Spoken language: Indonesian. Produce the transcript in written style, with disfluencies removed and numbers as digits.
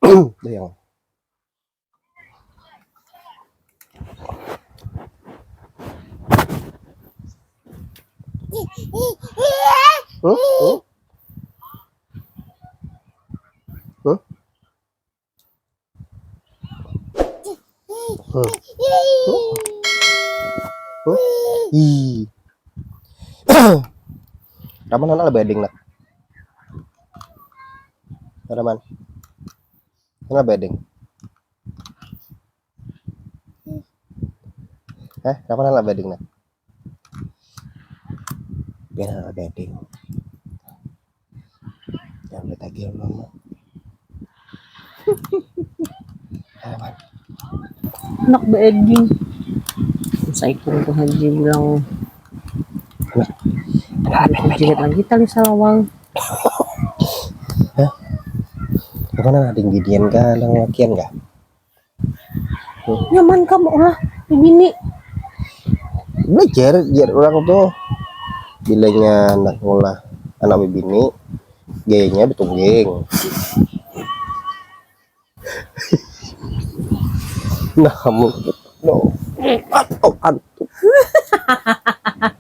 yang Ih. Raman anak beding nak. Raman. Anak beding. Raman anak beding nak. Biar anak beding. Jangan bertagih mama. Raman. Anak beeding. Usai ko haji bilang. Jilat lagi tali sawang. Mana ada gidian ka lang lakian ka? Nyaman kamu lah, bini. Belajar orang tuh bilangnya anak ngolah anak bini gayanya betunggeng. Nah kamu no.